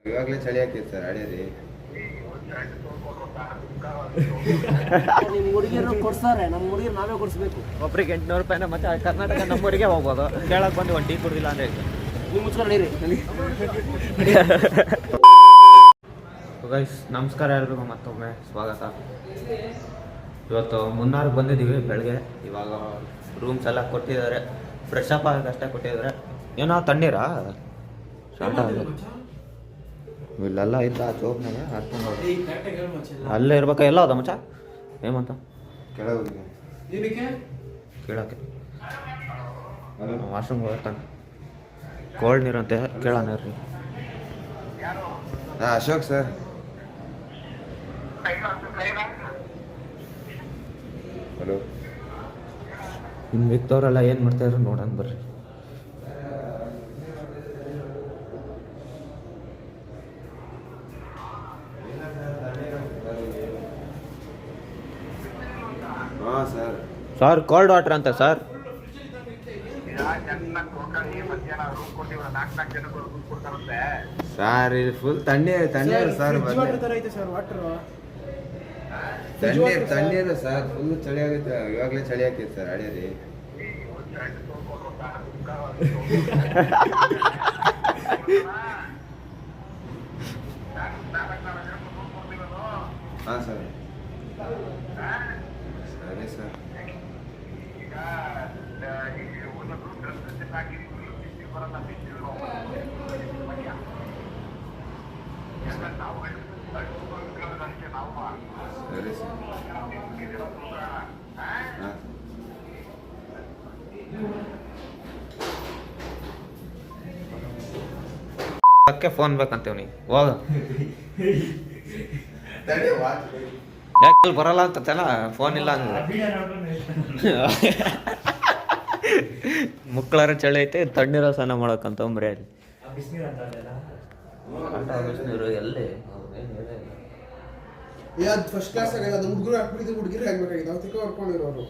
ಇವಾಗಲೇ ಚಳಿ ಆಗ್ತೈತೆ ಸರ್ ಅಡಿಯರಿ. ನಿಮ್ಮ ಹುಡುಗಿಯರು ಕೊಡ್ಸಾರೆ, ನಮ್ಮ ಹುಡುಗಿರು ನಾವೇ ಕೊಡಿಸ್ಬೇಕು. ಒಬ್ರಿಗೆ 800 ರೂಪಾಯಿನ ಮತ್ತೆ ಕರ್ನಾಟಕ ನಮ್ಮೂರಿಗೆ ಹೋಗ್ಬೋದು. ಕೇಳಕ್ಕೆ ಬಂದು ಒಂದು ಟೀ ಕುಡ್ದಿಲ್ಲ ಅಂದರೆ ನೀವು ಮುಚ್ಕೊಂಡಿರಿ. ಗೈಸ್ ನಮಸ್ಕಾರ, ಎಲ್ರಿಗೂ ಮತ್ತೊಮ್ಮೆ ಸ್ವಾಗತ. ಇವತ್ತು ಮುನ್ನಾರ್ಗೆ ಬಂದಿದ್ದೀವಿ ಬೆಳಗ್ಗೆ. ಇವಾಗ ರೂಮ್ಸ್ ಎಲ್ಲ ಕೊಟ್ಟಿದ್ದಾರೆ, ಫ್ರೆಶ್ ಅಪ್ ಆಗಿ ಅಷ್ಟೇ ಕೊಟ್ಟಿದ್ದಾರೆ. ಏನೋ ತಣ್ಣೀರಾ ಶಾರ್ಟ್ ಆಗಲ್ಲ, ಇಲ್ಲೆಲ್ಲ ಇದ್ದ ಆ ಚೋಪ್ನಾಗ ಹಾಕ್ಕೊಂಡು ಅಲ್ಲೇ ಇರ್ಬೇಕ. ಎಲ್ಲ ಅದ ಮಚ್ಚ ಏಮಂತ ಕೇಳಕ್ಕೆ ವಾಶ್ರೂಮ್ ಹೋಗ್ತಾನೆ. ಕೋಲ್ಡ್ ನೀರಂತೆ ಕೇಳೋಣ ರೀ. ಅಶೋಕ್ ಸರ್. ಹಲೋ, ಇನ್ನು ಮಿಕ್ದವ್ರೆಲ್ಲ ಏನು ಮಾಡ್ತಾಯಿದ್ರು ನೋಡೋಣ ಬರ್ರಿ. ಹಾಂ ಸರ್. ಸರ್ ಕೋಲ್ಡ್ ವಾಟರ್ ಅಂತ ಸರ್. ಸರ್ ಇದು ಫುಲ್ ತಣ್ಣೀರು ತಣ್ಣೀರು ಸರ್. ತಣ್ಣೀರು ಸರ್, ಫುಲ್ ಚಳಿ ಆಗುತ್ತೆ. ಇವಾಗಲೇ ಚಳಿ ಆಗ್ತೈತೆ ಸರ್ ಅಡಿಯರಿ. ಹಾಂ ಸರ್, ಸರಿ ಸರ್. ಸರಿ ಸರ್. ಹಾಂ ಅದಕ್ಕೆ ಫೋನ್ ಬೇಕಂತೀವಿ. ಹೋಗ ಯಾಕೆ ಬರಲ್ಲ ಅಂತಲ್ಲ, ಫೋನ್ ಇಲ್ಲ ಅಂದ್ರೆ ಮುಕ್ಕಳಾರ ಚಳಿ ಐತೆ, ತಣ್ಣೀರ ಸ್ನಾನ ಮಾಡೋಕಂತಂಬ್ರಿ. ಅಲ್ಲಿ ಬಿಸಿನೀರು ಎಲ್ಲಿ ಫಸ್ಟ್ ಕ್ಲಾಸ್ ಆಗಿದೆ. ಅದು ಹುಡುಗರು ಹಾಕ್ಬಿಟ್ಟಿದ್ದು ಹುಡುಗಿರು ಆಗ್ಬೇಕಾಗಿದೆ. ನಾವು ತಿಕ್ಕ ಹೊರ್ಕೊಂಡಿರೋರು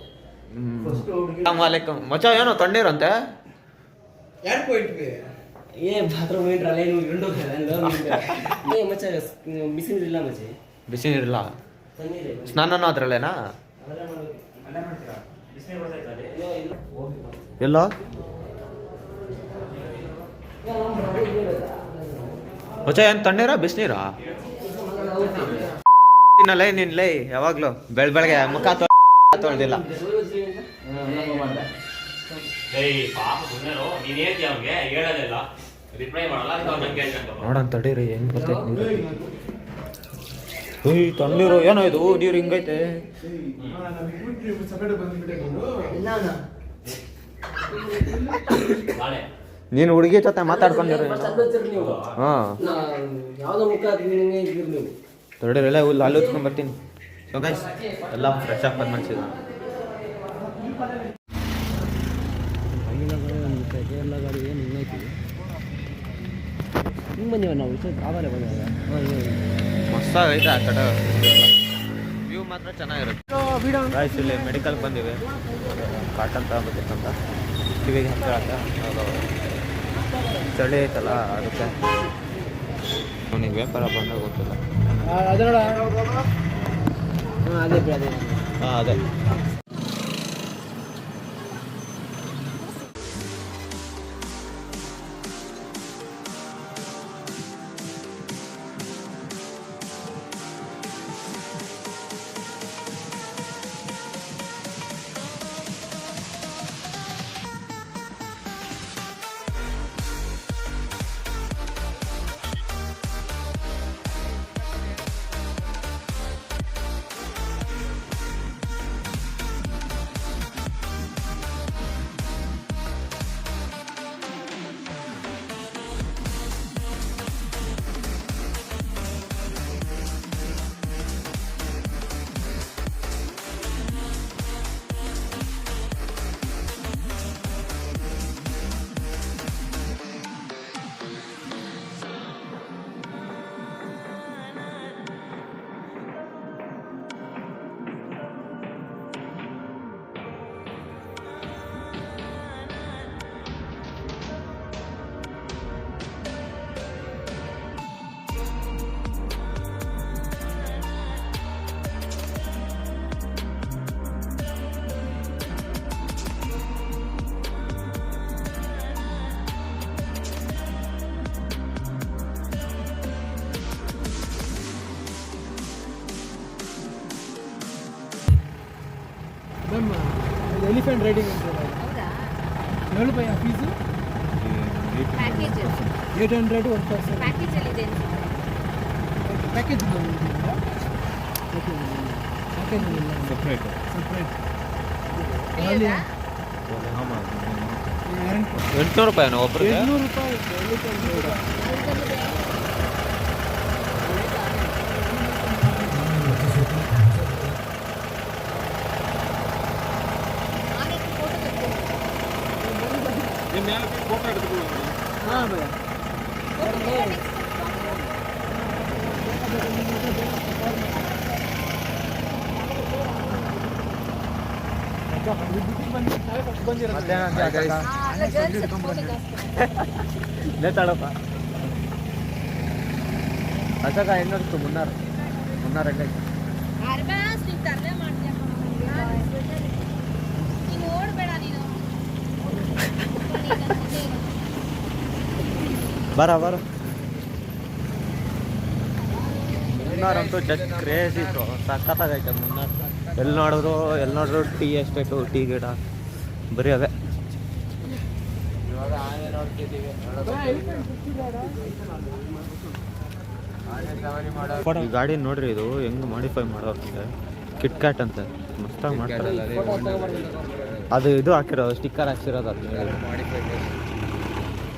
ಮಚ್ಚ ಏನೋ ತಣ್ಣೀರಂತೆ. ಯಾರು ಹೋಯ್ಟ್ವಿ ಏ ಬಾತ್ರೂಮ್ ಏನ್ರಲ್ಲ, ಏನು ಗಂಡು ಏ ಮಚ್ಚ ಬಿಸಿ ನೀರಿಲ್ಲ ಮಚ್ಚಿ. ಬಿಸಿ ನೀರಿಲ್ಲ, ತಣ್ಣೀರೇ. ಸ್ನಾನನೂ ಅದ್ರಲ್ಲೇನಾ? ಎಲ್ಲ ಮಚ್ಚ ಏನು ತಣ್ಣೀರ ಬಿಸಿನೀರಾ? ತಿನ್ನಲ್ಲ ನಿನ್ಲೇ ಯಾವಾಗ್ಲೂ ಬೆಳಗ್ಗೆ ಮುಖ ತೊಳ್ದಿಲ್ಲ. ನೋಡೋಣ ತಡೀರಿ ಹೆಂಗ್ ಬರ್ತೈತೆ ನೀರು. ಏಯ್ ತಣ್ಣೀರು ಏನೋ ಇದು, ನೀರು ಹಿಂಗೈತೆ. ನೀನು ಹುಡುಗಿ ಜೊತೆ ಮಾತಾಡ್ಕೊಂಡಿರಿ. ಹಾಂ ಯಾವ್ದೋ ಮುಖ ನೀವು ತಡೀರಿ, ಎಲ್ಲ ಅಲ್ಲಿ ಹೊತ್ಕೊಂಡ್ ಬರ್ತೀನಿ. ಸೊ ಗೈಸ್ ಎಲ್ಲ ಫ್ರೆಶ್ ಅಪ್ ಮನ್ಸಿದ. ಎಲ್ಲ ಗಾಡಿ ಏನು ಹಿಂಗೈತಿ. ಹಿಂಗೆ ಬಂದೀವ ನಾವು ಇಷ್ಟು ಕಾವಲೆ ಬಂದಾಗ. ಮಸ್ತಾಗೈತೆ ಆ ಕಡೆ. ವ್ಯೂ ಮಾತ್ರ ಚೆನ್ನಾಗಿರುತ್ತೆ. ಗೈಸ್ ಇಲ್ಲಿ ಮೆಡಿಕಲ್ ಬಂದಿವೆ, ಕಾಟನ್ ತಗೋಬೇಕಂತ ಕಿವಿಗೆ ಹಾಕ್ಕೊಳಕ. ಚಳಿ ಐತಲ್ಲ ಅದಕ್ಕೆ ಅವನಿಗೆ ವ್ಯಾಪಾರ ಬಂದಾಗ ಗೊತ್ತಿಲ್ಲ. ಅದೇ ಅದೇ ಹಾಂ ಅದೇ. ಎಲಿಫೆಂಟ್ ರೈಡಿಂಗ್ ಅಂತ ಹೌದಾ? ಹೇಳು ಭಯ ಫೀಸು ಪ್ಯಾಕೇಜ್ 800 1 ಪರ್ಸನ್ ಪ್ಯಾಕೇಜ್ ಅಲ್ಲಿ ಇದೆ ಅನ್ಸುತ್ತೆ. ಪ್ಯಾಕೇಜ್ ಸಪ್ರೇಟ್ ಸಪ್ರೇಟ್ ಹೌದಾ? 800 ರೂಪಾಯಿನಾ ಒಬ್ರಿಗೆ? 800 ರೂಪಾಯಿ ಎಲಿಫೆಂಟ್ ರೈಡ್. ಅದೊಂದಿದೆ. ನಾನೇ ಫೋಟೋ ತೆಗ್ದು ಹಾಂ ಭಯ లేతాడప్ప ಅಸಕ ಹೆಂಗಿತ್ತು ಮುನ್ನಾರು ಎಂಟು ಅರ್ಬಾಸ್ ನೀನು ತರಲೆ ಮಾಡ್ತೀಯ ನೀನು ಓಡಬೇಡ ನೀನು ಬರ ಮುನ್ನಾರಂತೂ ಜಸ್ಟ್ ಕ್ರೇಜ್ ಇತ್ತು ಸಖತ್ತಾಗೈತೆ ಮುನ್ನಾರ್ ಎಲ್ಲಿ ನೋಡಿದ್ರು ಟೀ ಎಸ್ಟೇಟು ಟೀ ಗಿಡ ಬರೀ ಅವೇ ಇವಾಗ ಆನೆ ನೋಡ್ತಿದ್ದೀವಿ ಈ ಗಾಡಿ ನೋಡ್ರಿ ಇದು ಹೆಂಗ್ ಮಾಡಿಫೈ ಮಾಡೋದಂದ್ರೆ ಕಿಟ್ ಕ್ಯಾಟ್ ಅಂತ ಮಸ್ತಾಗಿ ಮಾಡ್ತಾರೆ ಅದು ಇದು ಹಾಕಿರೋ ಸ್ಟಿಕ್ಕರ್ ಹಾಕ್ಸಿರೋದು ಅದು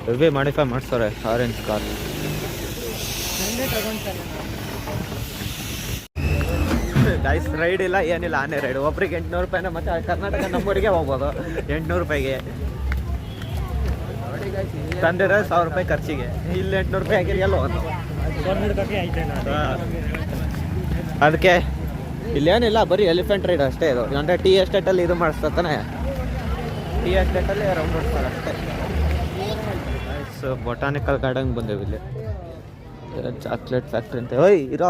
ಹೆವಿ ಮಾಡಿಫೈ ಮಾಡ್ತಾರೆ ಆರೆಂಜ್ ಕಾರ್ ಗೈಸ್ ರೈಡ್ ಇಲ್ಲ ಏನಿಲ್ಲ ಆನೆ ರೈಡ್ ಒಬ್ರಿಗೆ 800 ರೂಪಾಯಿನ ಮತ್ತೆ ಕರ್ನಾಟಕ ನಮ್ಮೂರಿಗೆ ಹೋಗ್ಬೋದು 800 ರೂಪಾಯಿಗೆ ತಂದಿರೋ 1000 ರೂಪಾಯಿ ಖರ್ಚಿಗೆ ಇಲ್ಲಿ 800 ರೂಪಾಯಿ ಹಾಕಿ ಎಲ್ಲ ಒಂದು ಅದಕ್ಕೆ ಇಲ್ಲೇನಿಲ್ಲ ಬರೀ ಎಲಿಫೆಂಟ್ ರೈಡ್ ಅಷ್ಟೇ ಇದು ಅಂದರೆ ಟೀ ಎಸ್ಟೇಟಲ್ಲಿ ಇದು ಮಾಡಿಸ್ತಾನೆ ಟೀ ಎಸ್ಟೇಟಲ್ಲಿ ರೌಂಡ್ ಹೊಡ್ತಾರೆ ಅಷ್ಟೇ ಸೊ ಬೊಟಾನಿಕಲ್ ಗಾರ್ಡನ್ ಬಂದೇವಿ ಇಲ್ಲಿ ಚಾಕ್ಲೇಟ್ ಫ್ಯಾಕ್ಟ್ರಿ ಅಂತ ಓಯ್ ಇರೋ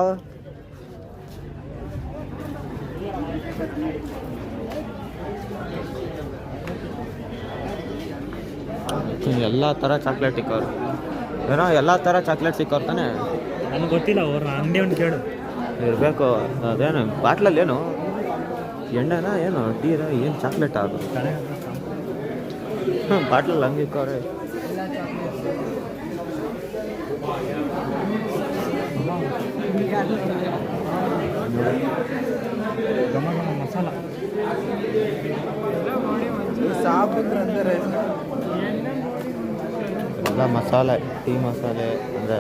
ಎಲ್ಲ ಥರ ಚಾಕ್ಲೇಟ್ ಸಿಕ್ಕವ್ರು ಏನೋ ಎಲ್ಲ ಥರ ಚಾಕ್ಲೇಟ್ ಸಿಕ್ಕವ್ರು ತಾನೆ ನನಗೆ ಗೊತ್ತಿಲ್ಲ ಅವ್ರ ಅಂಗಡಿ ಒಂದು ಕೇಳು ಇರಬೇಕು ಅದೇನು ಬಾಟ್ಲಲ್ಲಿ ಏನು ಎಣ್ಣೆನ ಏನು ಟೀನ ಏನು ಚಾಕ್ಲೇಟ್ ಅದು ಬಾಟ್ಲಲ್ಲಿ ಹಂಗೆ ಇಕ್ಕವ್ರೆ ಮಸಾಲ ಎಲ್ಲ ಮಸಾಲೆ ಟೀ ಮಸಾಲೆ ಅಂದರೆ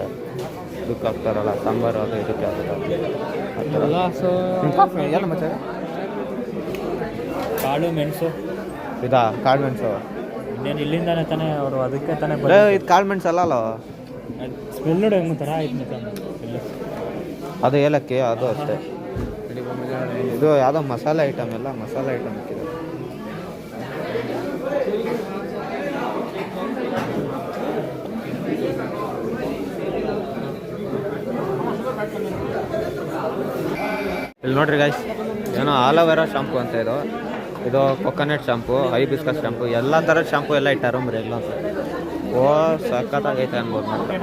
ಇದಕ್ಕೆ ಹಾಕ್ತಾರಲ್ಲ ಸಾಂಬಾರು ಅದು ಇದಕ್ಕೆ ಹಾಕ್ತಾರೆ ಏನು ಮಚ್ಚ ಕಾಳು ಮೆಣಸು ಇದಾ ಕಾಳು ಮೆಣಸು ಇನ್ನೇನು ಇಲ್ಲಿಂದಾನೆ ತಾನೇ ಅವರು ಅದಕ್ಕೆ ತಾನೇ ಇದು ಕಾಳು ಮೆಣಸು ಅಲ್ಲ ಸ್ಮೆಲ್ ನೋಡಿ ಹೆಂಗೆ ಥರ ಆಯ್ತು ಅದು ಏಲಕ್ಕಿ ಅದು ಅಷ್ಟೇ ಇದು ಯಾವುದೋ ಮಸಾಲೆ ಐಟಮ್ ಎಲ್ಲ ಮಸಾಲೆ ಐಟಮ್ ಇಕ್ಕಿದೆ ಇಲ್ಲಿ ನೋಡ್ರಿ ಗೈಸ್ ಏನೋ ಆಲೋವೆರಾ ಶಾಂಪು ಅಂತ ಇದು ಕೊಕೊನಟ್ ಶಾಂಪು ಹೈಬಿಸ್ಕಸ್ ಶಾಂಪು ಎಲ್ಲ ಥರದ ಶಾಂಪು ಎಲ್ಲ ಇಟ್ಟಾರಂಬ್ರಿ ಎಲ್ಲ ಓ ಸಖತ್ತಾಗೈತೆ ಅನ್ಬೋದು ಮತ್ತೆ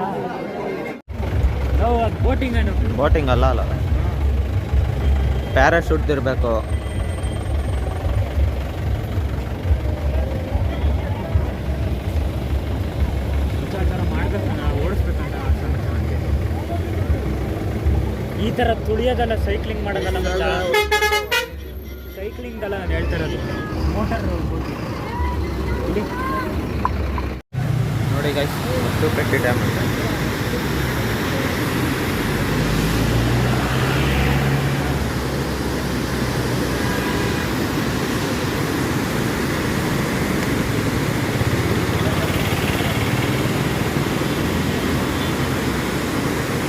ಬೋಟಿಂಗ್ ಅಲ್ಲ ಪ್ಯಾರಾಶೂಟ್ ಇರಬೇಕು ಈ ಥರ ತುಳಿಯೋದಲ್ಲ ಸೈಕ್ಲಿಂಗ್ ಮಾಡೋದಲ್ಲ ಮಚ್ಚ ಸೈಕ್ಲಿಂಗಲ್ಲ ನಾನು ಹೇಳ್ತಾ ಇರೋದು ಮೋಟರ್ ನೋಡಿ ಗೈಸ್ ಮುತ್ತುಕಟ್ಟಿ ಡ್ಯಾಮ್ ಅಂತ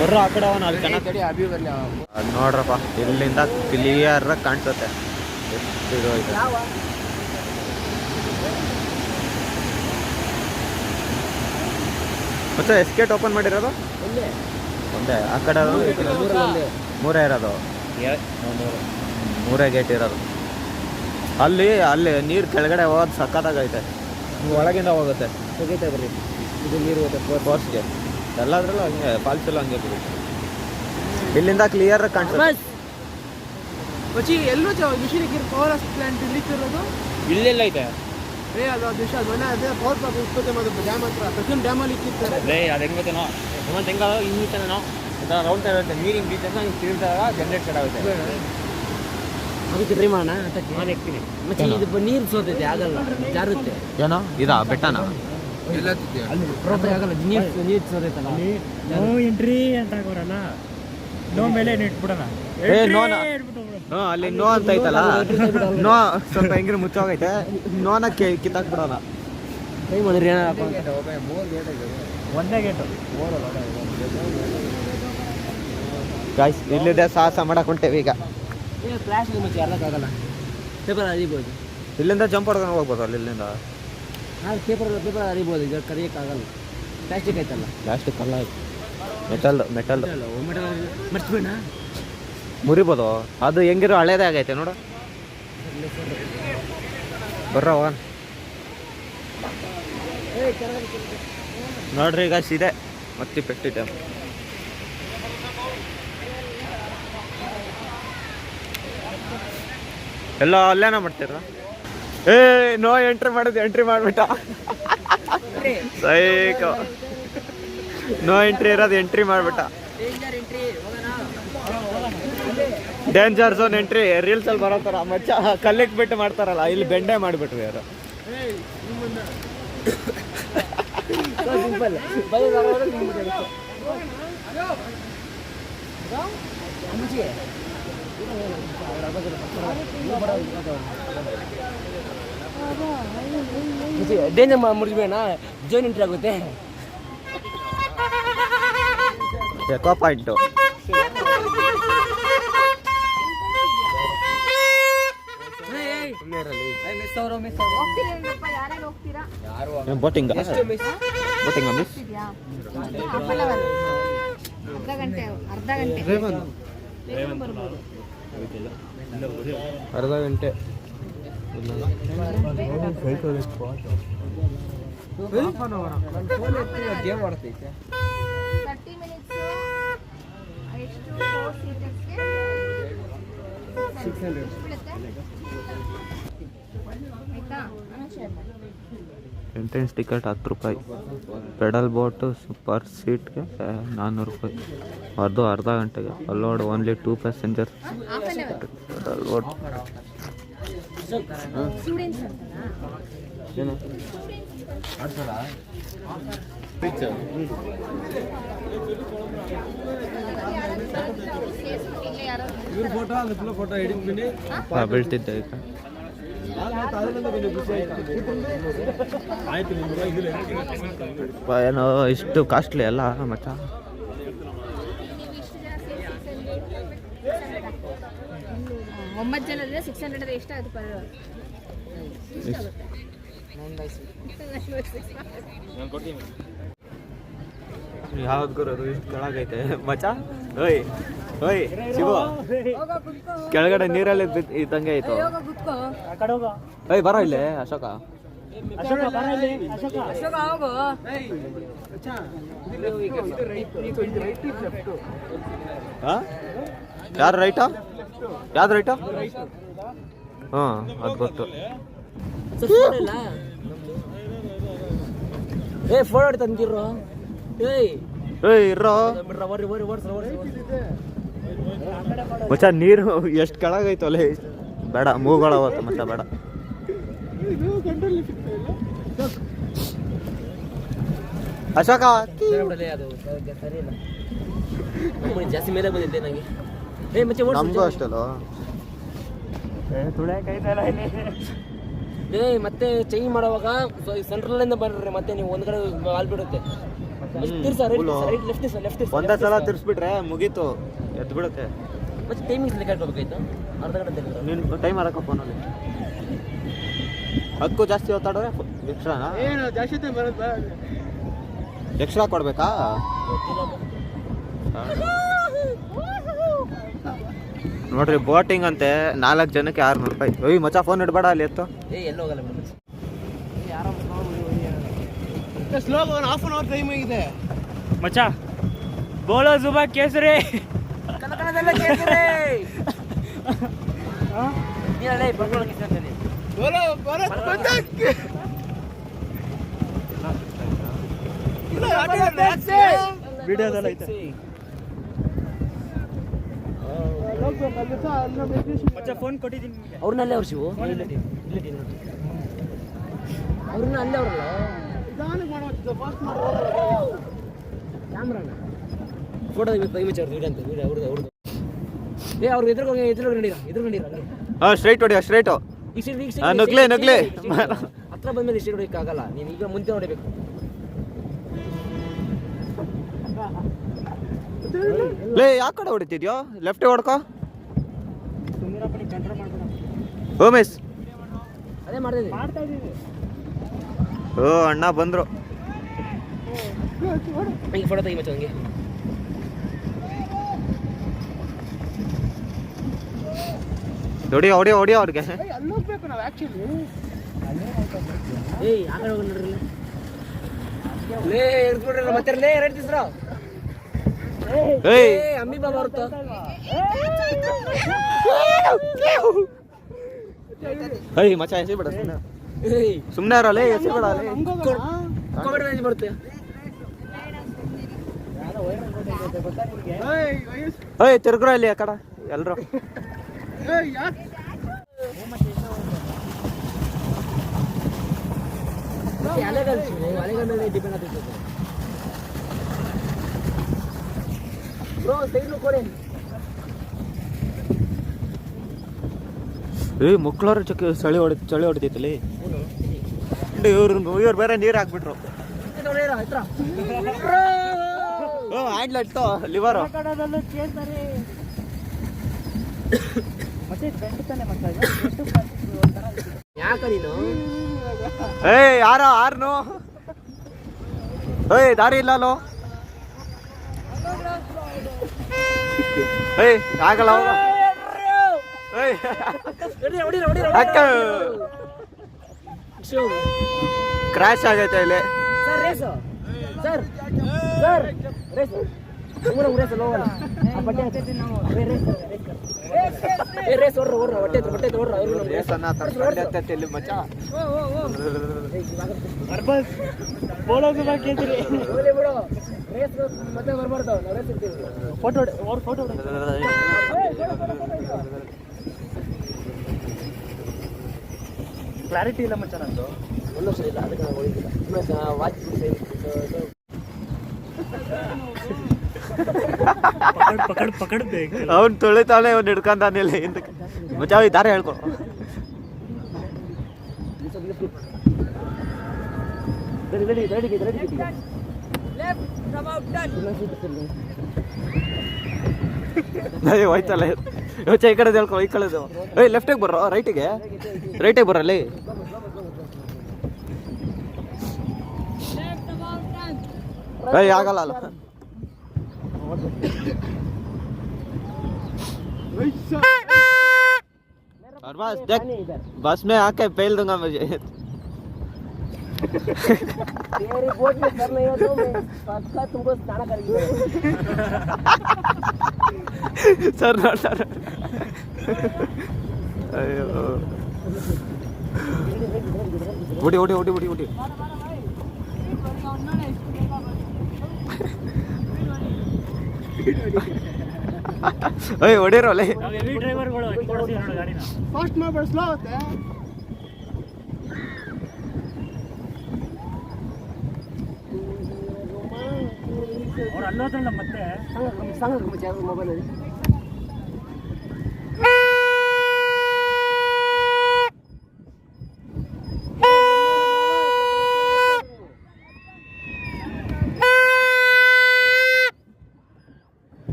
ಬರ್ರೋ ಆ ಕಡೆ ಅವನು ಅಲ್ಲಿ ಚೆನ್ನಾಗಿ ಅದು ನೋಡ್ರಪ್ಪ ಇಲ್ಲಿಂದ ಕ್ಲಿಯರ್ ಕಾಣಿಸುತ್ತೆ ಎಷ್ಟು ಇದು ಐತೆ ಮತ್ತೆ ಎಸ್ಕೇಟ್ ಓಪನ್ ಮಾಡಿರೋದು ಒಂದೇ ಆ ಕಡೆ ಮೂರೇ ಇರೋದು ಮೂರೇ ಗೇಟ್ ಇರೋದು ಅಲ್ಲಿ ನೀರು ಕೆಳಗಡೆ ಹೋಗೋದು ಸಖತ್ತಾಗೈತೆ ಒಳಗಿಂದ ಹೋಗುತ್ತೆ ಹೋಗೈತೆ ಬರೀ ಇದು ನೀರು ಹೋಗುತ್ತೆ ಫೋರ್ಸ್ಗೆ ಎಲ್ಲದ್ರಲ್ಲೂ ಹಂಗೆ ಫಾಲ್ಸಲ್ಲೂ ಹಂಗೆ ಬರುತ್ತೆ ಇಲ್ಲಿಂದ ಕ್ಲಿಯರ್ ಕಾಣಿಸುತ್ತೆ ಎಲ್ಲೂ ಮಿಷಿನಿಗೆ ಫಾರೆಸ್ಟ್ ಪ್ಲಾಂಟ್ ಇಲ್ಲಿರೋದು ಇಲ್ಲೆಲ್ಲ ಐತೆ ಅದು ದಿವಸ ಅದು ಮನೆ ಅದೇ ಪವರ್ ಪಾಕ್ ಉತ್ಪತ್ತಿ ಮಾಡೋದು ಡ್ಯಾಮ್ ಹತ್ರ ಪ್ರತಿಯೊಂದು ಡ್ಯಾಮಲ್ಲಿ ಇಕ್ಕಿರ್ತಾರೆ. ಅದೇ ಅದು ಹೆಂಗೆ ಗೊತ್ತೇನೋ ಒಂದೊಂದು ಹೆಂಗ ಹಿಂಗೆ ಇರ್ತಾನೇನೋ ರೌಂಡ್ ಇರುತ್ತೆ ನೀರಿನ ಬೀಚ್ ಅಂತ ಹಿಂಗೆ ತಿರುಗಿದಾಗ ಜನರೇಟ್ ಸ್ಟಾರ್ಟ್ ಆಗುತ್ತೆ. ಅದಕ್ಕೆ ಟ್ರೈ ಮಾಡೋಣ ಅದಕ್ಕೆ ನಾನು ಹಾಕ್ತೀನಿ ಮತ್ತೆ ಇದು ನೀರು ಸೋತೈತೆ ಆಗಲ್ಲ ಜಾರುತ್ತೆ ಏನೋ ಇದಾ ಬೆಟ್ಟನಾ ಎಲ್ಲ ಆಗಲ್ಲ ನೀರು ಸೋತೈತಲ್ಲ ನೋ ಎಂಟ್ರಿ ಅಂತ ಹಾಕೋರಲ್ಲ ನೋ ಮೇಲೆ ಇಟ್ಬಿಡೋಣ ಏ ನೋನ ಹಾಂ ಅಲ್ಲಿ ನೋ ಅಂತ ಐತಲ್ಲ ನೋ ಸ್ವಲ್ಪ ಹೆಂಗಿರು ಮುಚ್ಚೋಗೈತೆ ನೋನ ಕಿತ್ತಾಕ್ಬಿಡೋಣ ಟ್ರೈ ಮಾಡಿರಿ ಏನಾರ ಒಂದೇ ಗೇಟು ಗಾಯ್ಸ್ ಇಲ್ಲಿದೆ ಸಾಹಸ ಮಾಡಕ್ ಹೊಂಟೇವಿ ಈಗ. ಫ್ಲಾಶ್ ಮತ್ತೆ ಯಾರಕ್ಕಾಗಲ್ಲ ಪೇಪರ್ ಅರಿಬೋದು ಇಲ್ಲಿಂದ ಜಂಪ್ ಹೊಡ್ಕೊಂಡು ಹೋಗ್ಬೋದು ಅಲ್ಲಿ ಇಲ್ಲಿಂದ. ಹಾಂ ಪೇಪರ್ ಅರಿಬೋದು ಈಗ ಕರಿಯೋಕ್ಕಾಗಲ್ಲ ಪ್ಲಾಸ್ಟಿಕ್ ಐತಲ್ಲ ಪ್ಲಾಸ್ಟಿಕ್ ಅಲ್ಲ ಮೆಟಲ್ ಮರ್ಚ್ಬೇಡ ಮುರಿಬೋದು ಅದು ಹೆಂಗಿರೋ ಹಳೇದೇ ಆಗೈತೆ ನೋಡು ಬರ್ರ ಹೋಗೋಣ ನೋಡ್ರಿ ಈಗ ಇದೆ ಮತ್ತೆ ಪೆಟ್ಟಿ ಡ್ಯಾಮ್. ಎಲ್ಲ ಅಲ್ಲೇನ ಮಾಡ್ತೀರ? ಏ ನೋ ಎಂಟ್ರಿ ಮಾಡಿದ್ದು ಎಂಟ್ರಿ ಮಾಡ್ಬಿಟ್ಟ ಸೈಕ ನೋ ಎಂಟ್ರಿ ಇರೋದು ಎಂಟ್ರಿ ಮಾಡ್ಬಿಟ್ಟ. ಡೇಂಜರ್ ಝೋನ್ ಎಂಟ್ರಿ ರೀಲ್ಸ್ ಅಲ್ಲಿ ಬರೋ ಥರ ಮಚ್ಚ ಕಲ್ಲಿಗೆ ಬಿಟ್ಟು ಮಾಡ್ತಾರಲ್ಲ ಇಲ್ಲಿ ಬೆಂಡೆ ಮಾಡಿಬಿಟ್ರು ಯಾರು. ಡೇಂಜರ್ ಮುರಿದ್ಬೇಡ ಜೋನ್ ಎಂಟ್ರಿ ಆಗುತ್ತೆ. ಎಕೋ ಪಾಯಿಂಟು ಹೋಗ್ತೀರೇನಪ್ಪ ಯಾರ್ಯಾರು ಹೋಗ್ತೀರಾ? ಬೋಟಿಂಗ್ ಬೋಟಿಂಗ್ ಮಿಸ್ ಇದೆಯಾ? half an hour. ಅರ್ಧ ಗಂಟೆ ಬೇಗ ಬರ್ಬೋದು. ಅರ್ಧ ಗಂಟೆ ಗೇಮ್ ಆಡ್ತೈತೆ 30 minutes ಎಷ್ಟು 4 ಸೀಟರ್ಸ್ಗೆ 600 ಬೀಳುತ್ತೆ ಆಯ್ತಾ? ನಾನು ಶೇರ್ ಮಾಡಿ ಎಂಟ್ರೆನ್ಸ್ ಟಿಕೆಟ್ 10 ರೂಪಾಯಿ. ಪೆಡಲ್ ಬೋಟು ಪರ್ ಸೀಟ್ಗೆ 400 ರೂಪಾಯಿ. ಅದು ಅರ್ಧ ಗಂಟೆಗೆ. Allowed only 2 passenger. half an hour pedal boat students ಅಂತನಾ? ಏನು ಬೀಳ್ತಿದ್ದೆ ಈಗ ಏನೋ ಇಷ್ಟು ಕಾಸ್ಟ್ಲಿ ಅಲ್ಲ ಮಚ್ಚ. ಒಂಬತ್ತು ಜನ 600 ಅಂದರೆ ಎಷ್ಟಾಗುತ್ತೆ ಪರ್ ಯಾವ್ದು ಗುರು ಇಷ್ಟು ಕೆಳಗೈತೆ ಮಚ್ಚ. ಓಯ್ ಓಯ್ ಶಿವ ಕೆಳಗಡೆ ನೀರಲ್ಲಿ ಇದ್ದಂಗೆ ಆಯ್ತು. ಏಯ್ ಬರೋ ಇಲ್ಲೇ ಅಶೋಕ. ಯಾರು ರೈಟಾ? ಯಾವ್ದು ರೈಟಾ? ಹಾಂ ಅದು ಗೊತ್ತು. ಏ ಫೋಟೋ ತಂದಿರೋ ಏಯ್ ಏಯ್ ಇರೋ ಮಚ್ಚ ನೀರು ಎಷ್ಟು ಕೆಳಗೈತು ಅಲ್ಲಿ. ಬೇಡ ಮೂಗಳವತ್ತು ಮಚ್ಚ ಬೇಡ. ಅಶೋಕ ಅದು ಸರಿ ಇಲ್ಲ ಜಾಸ್ತಿ ಮೇಲೆ ಬಂದಿದ್ದೆ ನನಗೆ. ಏ ಮತ್ತೆ ನಮಗೂ ಅಷ್ಟಲ್ಲ. ಏ ಮತ್ತೆ ಚೇಂಜ್ ಮಾಡುವಾಗ ಸೆಂಟ್ರಲ್ ಇಂದ ಬರ್ರಿ ಮತ್ತೆ ನೀವು ಒಂದ್ ಕಡೆ ವಾಲ್ ಬಿಡುತ್ತೆ. ಒಂದೇ ಸಲ ತಿರ್ಸ್ಬಿಟ್ರೆ ಮುಗೀತು ಎದ್ದು ಬಿಡುತ್ತೆ. ಮತ್ತೆ ಟೈಮಿಂಗ್ಸ್ ಲೆಕ್ಕ ಹಾಕೋಬೇಕಾಯ್ತು. ಅರ್ಧ ಗಂಟೆ ನೀನು ಟೈಮ್ ಹಾಕೋ ಫೋನಲ್ಲಿ. ಅದಕ್ಕೂ ಜಾಸ್ತಿ ಹೊತ್ತಾಡೋರೆ ಎಕ್ಸ್ಟ್ರಾನಾ? ಏನು ಜಾಸ್ತಿ ಬರುತ್ತೆ ಎಕ್ಸ್ಟ್ರಾ ಕೊಡ್ಬೇಕಾ? ನೋಡ್ರಿ ಬೋಟಿಂಗ್ ಅಂತೆ 4 ಜನಕ್ಕೆ 600 ರೂಪಾಯಿ. ಓಯ್ ಮಚ್ಚ ಫೋನ್ ಇಡಬೇಡ ಅಲ್ಲಿ ಎತ್ತು. ಏ ಎಲ್ಲೋ ಹೋಗಲ್ಲ slow half an hour time ಆಗಿದೆ ಮಚ್ಚ ಬೋಲೋ ಜುಬಾ ಕೇಸರಿ बोलो भारत माता की ವಿಡಿಯೋದಲ್ಲಿ ಐತೆ ಮಚ್ಚ ಫೋನ್ ಕೊಟ್ಟಿದ್ದೀನಿ ನಿಮಗೆ ಅವ್ರನ್ನ ಅಲ್ಲೇ ಅವ್ರು ಶಿವು ಅವ್ರನ್ನ ಅಲ್ಲೇ ಅವ್ರಲ್ಲ ಕ್ಯಾಮ್ರಾನ ಫೋಟೋ ಇಮೇಜ್ ಅವ್ರದ್ದು ವಿಡಿಯೋ ಅಂತ ವಿಡಿಯೋ ಅವ್ರದ್ದು ಏ ಅವ್ರು ಎದುರುಗೊಂಡಿರ ಸ್ಟ್ರೈಟ್ ಹೊಡಿಯ ಸ್ಟ್ರೈಟು ನಗ್ಲೆ ಹತ್ರ ಬಂದ್ಮೇಲೆ ಇಷ್ಟ ಹೊಡಿಯೋಕ್ಕಾಗಲ್ಲ ನೀನು ಈಗ ಮುಂದೆ ಹೊಡಿಬೇಕು ಲೇ ಯಾವ ಕಡೆ ಹೊಡಿತಿದ್ಯೋ ಲೆಫ್ಟ್ ಹೊಡ್ಕೋ ಓಮೇಶ್ ಅದೇ ಮಾಡ್ತಿದ್ದೀನಿ ಓ ಅಣ್ಣ ಬಂದ್ರು ಹಿಂಗೆ ಫೋಟೋ ತೆಗಿ ಮಚ್ಚ ಹಂಗೆ ಹೊಡಿ ಅವ್ರಿಗೆ ಅಲ್ಲಿ ಹೋಗ್ಬೇಕು ನಾವು ಆಕ್ಚುಲಿ ಏಯ್ ಆ ಕಡೆ ಹೋಗಿ ನೋಡ್ರಿ ಲೇ ಇರ್ಸ್ಬಿಡ್ರಲ್ಲ ಮತ್ತೆ ಲೇ ರೇಟ್ ತಿಸ್ರ ಏಯ್ ಅಮ್ಮಿ ಬಾ ಬರುತ್ತಾ ಏಯ್ ಮಚ್ಚ ಎಸಿ ಬಿಡ ಸುಮ್ಮನೆ ಇರಲ್ಲ ಎಸಿ ಬಿಡ ಕಾಮೆಡಿ ರೇಂಜ್ ಬರುತ್ತೆ ಏಯ್ ತಿರ್ಗ್ರ ಇಲ್ಲಿ ಆ ಕಡೆ ಎಲ್ರು ಅಲೆಗಳ ಮೇಲೆ ಡಿಪೆಂಡ್ ಆಗ್ತೈತೆ ಬ್ರೋ ಸೈಡ್ ಕೊಡಿ ಮಕ್ಕಳವ್ರ ಚಳಿ ಹೊಡಿತೈತಲ್ಲಿ ಇವ್ರು ಬೇರೆ ನೀರು ಹಾಕ್ಬಿಟ್ರು ಹ್ಯಾಂಡ್ಲ್ ಇಟ್ಟು ಲಿವರು ಯಾಕ ನೀನು ಏಯ್ ಯಾರನು ಏಯ್ ದಾರಿ ಇಲ್ಲೋ ಏಯ್ ಆಗಲ್ಲ ಏಯ್ ಅಕ್ಕ ಕ್ರ್ಯಾಶ್ ಆಗೈತೆ ಇಲ್ಲಿ sir race sir race race ಹೋಗಲ್ಲ ರೇಸ್ ಹೊಡ್ರ ಹೊಟ್ಟೆ ಹೊಡ್ರ ಇಲ್ಲಿ ಮಚ್ಚ ಬೋಳೋದು ಬಾಕಿ ಅಂತೀರಿ ಬಿಡು ರೇಸ್ ಮತ್ತೆ ಬರ್ಬಾರ್ದು ನಾವು ರೇಸ್ ಇರ್ತೀವಿ ಫೋಟೋ ಅವ್ರ ಫೋಟೋ ಕ್ಲಾರಿಟಿ ಇಲ್ಲ ಮಚ್ಚ ನಂದು ಒಂದು ವರ್ಷ ಇಲ್ಲ ಅದಕ್ಕೆ ನಾವು ಹೋಗಿದ್ದಿಲ್ಲ ವಾಚ್ ಪಕಡ್ಬೇಕು ಅವ್ನು ತೊಳಿತಾನೆ ಅವ್ನು ಹಿಡ್ಕೊಂಡಾನಿಲ್ಲ ಹಿಂದಕ್ಕೆ ಮಚ್ಚ ಈ ದಾರಿ ಹೇಳ್ಕೊ ಹೋಯ್ತಲ್ಲ ಯೋಚ ಈ ಕಡೆ ಹೇಳ್ಕೊ ಈ ಕಳೆದು ಏಯ್ ಲೆಫ್ಟಿಗೆ ಬರ್ರೋ ರೈಟಿಗೆ ಬರಲ್ಲಿ ಏಯ್ ಆಗಲ್ಲ ಅಲ್ಲ और बस देख बस में आके फेल दूंगा मुझे तेरी बोट में कर नहीं हो तो मैं पक्का तुमको स्नान करेंगे सर अयो ओडी ಓಯ್ ಹೊಡಿರೋಲೆ ನಾವು ಹೆವಿ ಡ್ರೈವರ್ಗಳು ಕೊಡ್ತೀವಿ ನೋಡಿ ಗಾಡಿನ ಫಾಸ್ಟ್ ಮಾಡ್ಬೇಡ ಸ್ಲೋ ಆಗುತ್ತೆ ಅವ್ರು ಅಲ್ಲೋದ್ರಲ್ಲ ಮತ್ತೆ ಸಂಗ ಮೊಬೈಲ್ ಅಲ್ಲಿ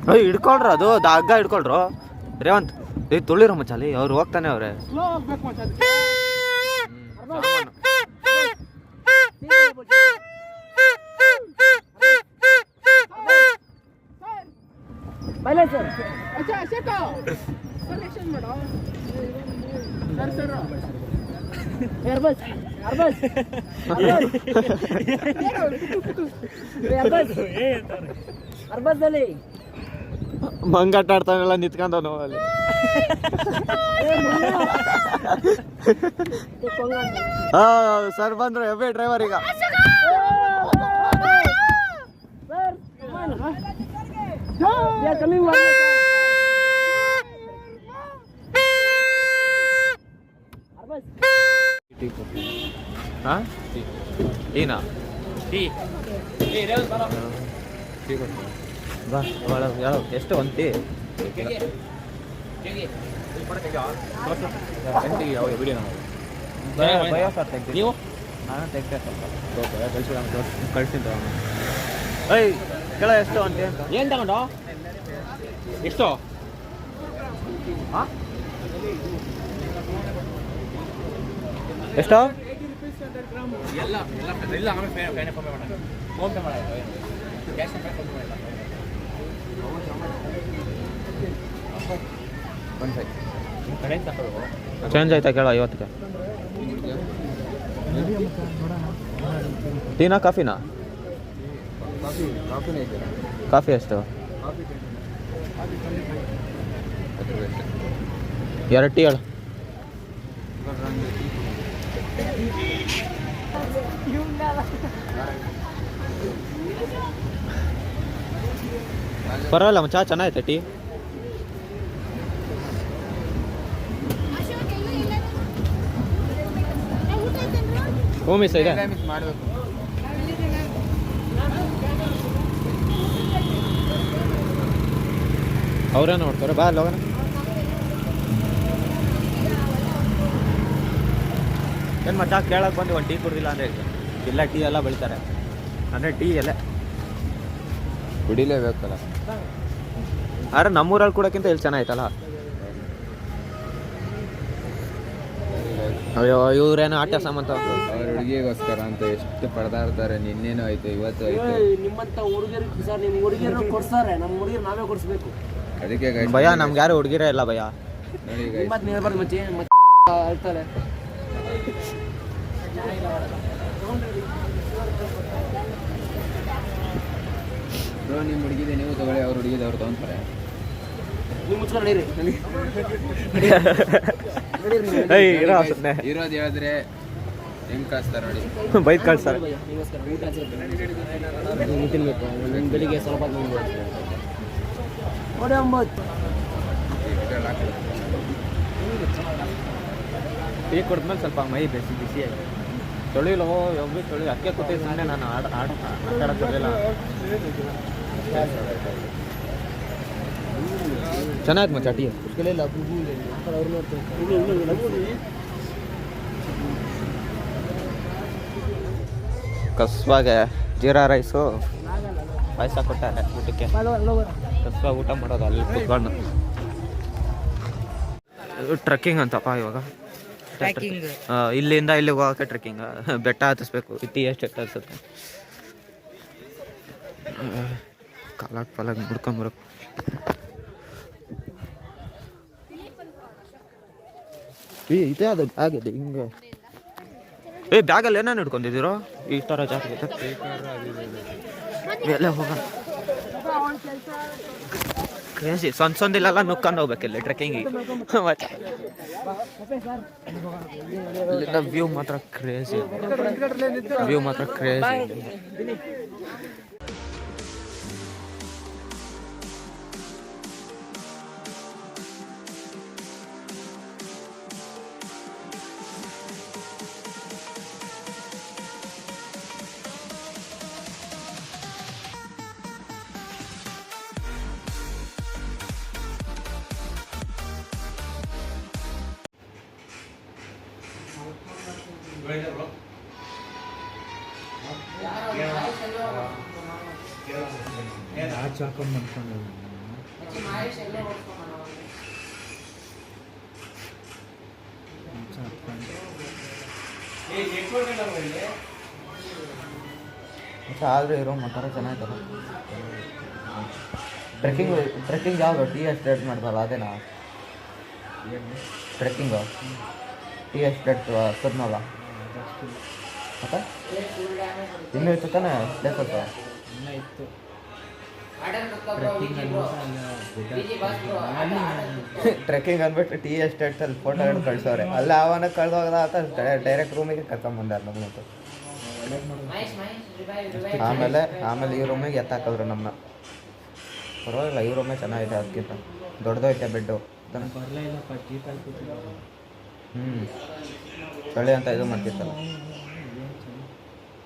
ಅಯ್ಯ ಹಿಡ್ಕೊಳ್ರ ಅದು ಹಗ್ಗ ಹಿಡ್ಕೊಳ್ರು ರೇವಂತ್ ತುಳಿರೋ ಮಚ್ಚಾಲಿ ಅವ್ರು ಹೋಗ್ತಾನೆ ಅವ್ರೆ ಸ್ಲೋ ಆಗ್ಬೇಕು ಮತ್ತೆ ಅದಕ್ಕೆ ಬೈಲೆ ಸರ್ ಅಚ್ಚಾ ಅಶೋಕ ಸರ್ ಆಕ್ಷನ್ ಮಾಡೋ ಸರ್ ಅರ್ಬಸ್ದಲ್ಲಿ ಮಂಗಾಟ ಆಡ್ತಾನೆಲ್ಲ ನಿಂತ್ಕೊಂಡವನು ಅಲ್ಲಿ. ಸರ್ ಬಂದ್ರು ಹೆವಿ ಡ್ರೈವರ್ ಈಗ. ಟೀನಾ ಬಾ ಯಾವ ಎಷ್ಟು ಒಂದು ಟೀ ನೀವು ನಾನು ತೆಗ್ದೆ ಸ್ವಲ್ಪ ಕಳ್ಸಿದ್ದ ಏಯ್ ಕೆಳ ಎಷ್ಟು ಅಂತ ಏನು ತಗೊಂಡು ಎಷ್ಟು ಹಾಂ ಎಷ್ಟು ಎಲ್ಲ ಇಲ್ಲ ಆಮೇಲೆ ಫೋನ್ ಪೇ ಮಾಡೋದು cash pay phone pay change ಆಯ್ತಾ ಕೇಳ 50ಕ್ಕೆ ಟೀನಾ ಕಾಫಿನಾ ಕಾಫಿ ಎಷ್ಟು 2 ಟೀ ಹೇಳು ಪರವಾಗಿಲ್ಲ ಚಾ ಚೆನ್ನಾಗೈತೆ ಟೀ ಮಿಸ್ ಇದೆ ಮಾಡಬೇಕು. ಅವರೇ ನೋಡ್ತಾರೆ ಬಾ ಅಲ್ಲೋಗನ ಏನು ಮಚ್ಚ ಕೇಳಕ್ಕೆ ಬಂದು ಒಂದು ಟೀ ಕುಡ್ದಿಲ್ಲ ಅಂದರೆ ಇಲ್ಲ ಟೀ ಎಲ್ಲ ಬೆಳಿತಾರೆ ಅಂದರೆ ಟೀ ಎಲ್ಲ ಕುಡಿಲೇಬೇಕಲ್ಲ. ಆದ್ರೆ ನಮ್ಮೂರಲ್ಲಿ ಕೂಡಕ್ಕಿಂತ ಇಲ್ಲಿ ಚೆನ್ನಾಯ್ತಲ್ಲ. ಅಯ್ಯೋ ಇವ್ರೇನೋ ಆಟ ಸಾಮಂತ ಅವ್ರ ಹುಡುಗಿಗೋಸ್ಕರ ಅಂತ ಎಷ್ಟು ಪಡೆದಾಡ್ತಾರೆ. ನಿನ್ನೇನು ಆಯ್ತು, ಇವತ್ತು ಆಯ್ತು. ನಿಮ್ಮಂತ ಹುಡುಗಿಯರಿಗೆ ಸರ್ ನಿಮ್ಮ ಹುಡುಗಿಯರು ಕೊಡ್ಸಾರೆ, ನಮ್ಮ ಹುಡುಗಿಯರು ನಾವೇ ಕೊಡಿಸ್ಬೇಕು. ಅದಕ್ಕೆ guys ಭಯ ನಮ್ಗೆ ಯಾರು ಹುಡುಗಿರೇ ಇಲ್ಲ ಭಯ. ನೋಡಿ guys, ಮತ್ತೆ ನೀವು ಬರ್ದು ಮಚ್ಚಿ ಹೇಳ್ತಾರೆ ಬ್ರೋ ನಿಮ್ಮ ಹುಡುಗಿದೆ ನೀವು ತಗೊಳ್ಳಿ, ಅವ್ರ ಹುಡುಗಿದೆ ಅವ್ರು ತಗೊಂತಾರೆ. ನೀವು ಮುಚ್ಕೊಂಡು ನಡೀರಿ ಇರೋದು ಹೇಳಿದ್ರೆ ಹೆಂಗ್ ಕಳಿಸ್ತಾರೆ ನೋಡಿ. ಬೈಕ್ ಕಳ್ಸ್ತಾರೆ. ತಿನ್ಬೇಕು ಬೆಳಿಗ್ಗೆ ಸ್ವಲ್ಪ ನೋಡಿ 9 ಟೀ ಕುಡಿದ್ಮೇಲೆ ಸ್ವಲ್ಪ ಮೈ ಬಿಸಿ ಬಿಸಿ ಆಯ್ತು. ತೊಳಿಲೋ ಒಬ್ಬರು ತೊಳಿ ಅಕ್ಕೆ ಕೂತಿದ್ದು ಸುಮ್ಮನೆ ನಾನು ಆಟಾಡಕ್ಕೆ ಬರಲಿಲ್ಲ. ಚೆನ್ನಾಗಿ ಮಚ್ಚ ಟೀ ಕಸ್ವಾಗೆ ಜೀರಾ ರೈಸು ಪಾಯಸ ಕೊಟ್ಟಾರೆ ಊಟಕ್ಕೆ. ಕಸ್ವಾಗ ಊಟ ಮಾಡೋದು ಅಲ್ಲಿ ಕುತ್ಕೊಂಡು. ಟ್ರೆಕ್ಕಿಂಗ್ ಅಂತಪ್ಪ ಇವಾಗ. ಇಲ್ಲಿಂದ ಇಲ್ಲಿಗೆ ಹೋಗೋಕೆ ಟ್ರೆಕ್ಕಿಂಗ್. ಬೆಟ್ಟ ಹತ್ತಿಸ್ಬೇಕು. ಟೀ ಎಷ್ಟು ಹತ್ತಿಸುತ್ತೆ ಕಾಲಾಗ್ ಮುಡ್ಕೊಂಬರಬೇಕು. ಇದೇ ಅದು ಬ್ಯಾಗ್ ಇದೆ ಹಿಂಗೆ. ಬ್ಯಾಗಲ್ಲಿ ಏನೇನು ಹಿಡ್ಕೊಂಡಿದ್ದೀರೋ ಈ ಥರ ಜಾತ್ರೆ ಎಲ್ಲ ಹೋಗ ಕ್ರೇಜಿ. ಸೊಂದಿಲ್ಲೆಲ್ಲ ನುಕ್ಕೊಂಡು ಹೋಗ್ಬೇಕಿಲ್ಲ ಟ್ರೆಕ್ಕಿಂಗಿಗೆ. ಮತ್ತೆ ಇಲ್ಲಿಂದ ವ್ಯೂ ಮಾತ್ರ ಕ್ರೇಜಿ. ವ್ಯೂ ಮಾತ್ರ ಕ್ರೇಜಿ. ಆದ್ರೆ ಇರೋ ಮಾತ್ರ ಚೆನ್ನಾಗಿತ್ತಲ್ಲ. ಟ್ರೆಕ್ಕಿಂಗ್ ಯಾವುದು ಟೀ ಸ್ಟಾರ್ಟ್ ಮಾಡ್ದಲ್ಲ ಅದೇನಾ ಟ್ರೆಕ್ಕಿಂಗು? ಟೀ ಎಸ್ಟೇಟ್ ಕುದ್ನಲ್ಲ ಮತ್ತೆ ಇನ್ನೂ ಇತ್ತು ತಾನೆ ಪ್ಲೇಸಸ್ ಇನ್ನ ಇತ್ತು ಟ್ರೆಕ್ಕಿಂಗ್ ಅಂದ್ಬಿಟ್ಟು ಟೀ ಎಸ್ಟೇಟ್ಸಲ್ಲಿ ಫೋಟೋ ಹಿಡಿದು ಕಳ್ಸೋರೆ ಅಲ್ಲ ಅವನ ಕಳ್ದೋಗದ ಅಂತ ಡೈರೆಕ್ಟ್ ರೂಮಿಗೆ ಕರ್ಕೊಂಬಂದಾರ ನಮ್ಮಂತೂ ಆಮೇಲೆ ಈ ರೂಮಿಗೆ ಎತ್ತಾಕಿದ್ರು ನಮ್ಮನ್ನ ಪರವಾಗಿಲ್ಲ ಈ ರೂಮೇ ಚೆನ್ನಾಗಿದೆ ಅದಕ್ಕಿಂತ ದೊಡ್ಡದೈತೆ ಬೆಡ್ಡು ಬರಲೇ ಇಲ್ಲಪ್ಪ ಜೀಪಲ್ಲಿ ಕೂತಿದ್ರು ಚಳಿ ಅಂತ ಇದು ಮಾಡ್ತಿತ್ತಲ್ಲ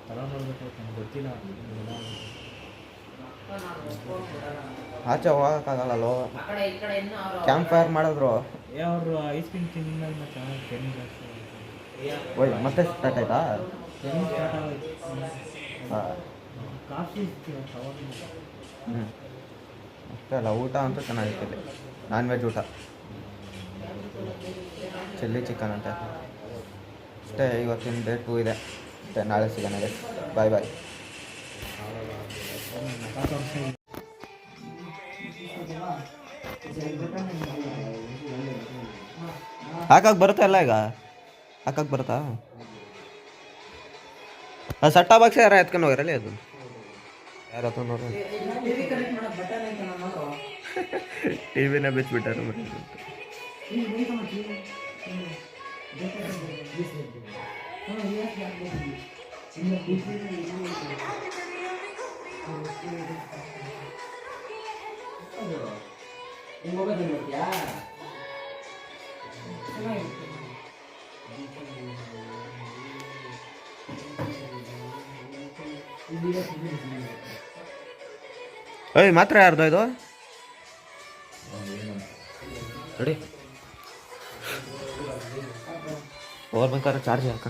ತಗೊಂಡು ನೋಡ್ಬೇಕಾಯ್ತು ನಂಗೆ ಗೊತ್ತಿಲ್ಲ ಆಚೆ ಹೋಗೋಕ್ಕಾಗಲ್ಲೋ ಕ್ಯಾಂಪ್ ಫೈರ್ ಮಾಡಿದ್ರು ಅವರು ಐಸ್ ಕ್ರೀಮ್ ತಿಂದ್ಮೇಲೆ ಮತ್ತೆ ಕೆಮ್ಮು ಜಾಸ್ತಿ ಓಯ್ ಮತ್ತೆ ಸ್ಟಾರ್ಟ್ ಆಯ್ತಾ ಕೆಮ್ಮು ಸ್ಟಾರ್ಟ್ ಆಗೋಯ್ತು ಹಾಂ ಕಾಫಿ ಇರ್ತೀವಿ ಹ್ಞೂ ಅಷ್ಟೇ ಅಲ್ಲ ಊಟ ಅಂತೂ ಚೆನ್ನಾಗಿತ್ತು ನಾನ್ ವೆಜ್ ಊಟ ಚಿಲ್ಲಿ ಚಿಕನ್ ಅಂತ ಅಷ್ಟೇ ಇವತ್ತಿನ ಡೇಟು ಇದೆ ಅಷ್ಟೇ ನಾಳೆ ಸಿಗೋಣ ಬಾಯ್ ಬಾಯ್ ಹಾಕಕ್ಕೆ ಬರುತ್ತಾ ಎಲ್ಲ ಈಗ ಹಾಕಕ್ಕೆ ಬರುತ್ತಾ ಅದು ಸಟ್ಟ ಬಾಕ್ಸ್ ಯಾರು ಎತ್ಕೊಂಡು ಹೋಗಿರಲಿ ಅದು ಯಾರು ಹತ್ರ ನೋಡ್ರಿ ಟಿ ವಿನೇ ಬಿಚ್ಚಿಬಿಟ್ಟಾರೆ ಓಯ್ ಮಾತ್ರ ಯಾರ್ದು ಇದು ರೆಡಿ ಪವರ್ ಬ್ಯಾಂಕರ್ ಚಾರ್ಜ್ ಹಾಕ